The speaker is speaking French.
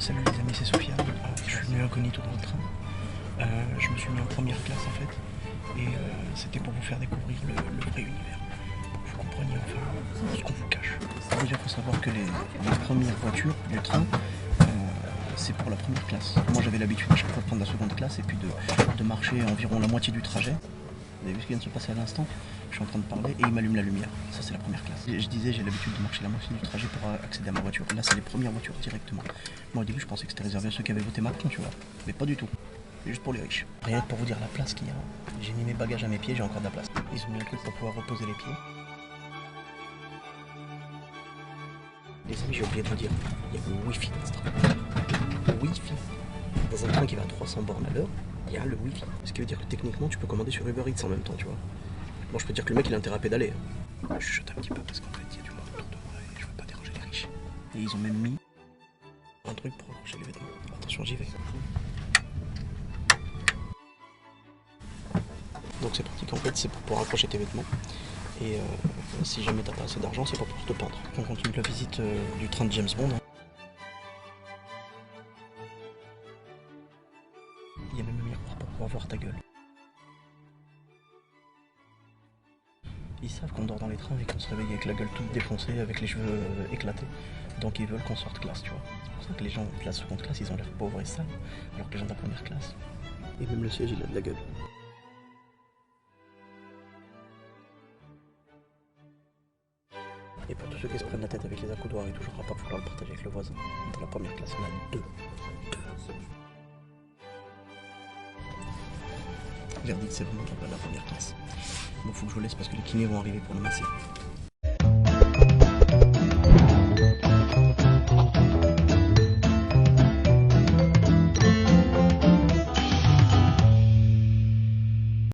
Salut les amis, c'est Sofiane. Je suis venu incognito dans le train. Je me suis mis en première classe en fait. Et c'était pour vous faire découvrir le vrai univers. Pour que vous compreniez enfin ce qu'on vous cache. Déjà, il faut savoir que les premières voitures du train, c'est pour la première classe. Moi j'avais l'habitude à chaque fois de prendre la seconde classe et puis de marcher environ la moitié du trajet. Vous avez vu ce qui vient de se passer à l'instant? Je suis en train de parler et il m'allume la lumière. Ça c'est la première classe. Je disais j'ai l'habitude de marcher la moitié du trajet pour accéder à ma voiture. Là c'est les premières voitures directement. Moi au début je pensais que c'était réservé à ceux qui avaient voté Macron, tu vois. Mais pas du tout. C'est juste pour les riches. Rien que pour vous dire la place qu'il y a. J'ai mis mes bagages à mes pieds, j'ai encore de la place. Ils ont mis un truc pour pouvoir reposer les pieds. Les amis, j'ai oublié de vous dire, il y a le Wi-Fi dans ce train. Le Wi-Fi. Dans un train qui va à 300 bornes à l'heure, il y a le Wi-Fi. Ce qui veut dire que techniquement tu peux commander sur Uber Eats en même temps, tu vois. Bon, je peux dire que le mec il a intérêt à pédaler. Je chuchote un petit peu parce qu'en fait il y a du monde autour de moi et je veux pas déranger les riches. Et ils ont même mis un truc pour ranger les vêtements. Attention, j'y vais. Donc c'est pratique en fait, c'est pour pouvoir accrocher tes vêtements. Et si jamais t'as pas assez d'argent, c'est pas pour te pendre. On continue la visite du train de James Bond. Il y a même un miroir pour pouvoir voir ta gueule. Ils savent qu'on dort dans les trains et qu'on se réveille avec la gueule toute défoncée, avec les cheveux éclatés. Donc ils veulent qu'on sorte classe, tu vois. C'est pour ça que les gens de la seconde classe, ils ont l'air pauvres et sales, alors que les gens de la première classe. Et même le siège, il a de la gueule. Et pour tous ceux qui se prennent la tête avec les accoudoirs et toujours à pas vouloir le partager avec le voisin, dans la première classe, on a deux. Verdict, c'est vraiment la première classe. Bon, faut que je vous laisse parce que les kinés vont arriver pour le masser.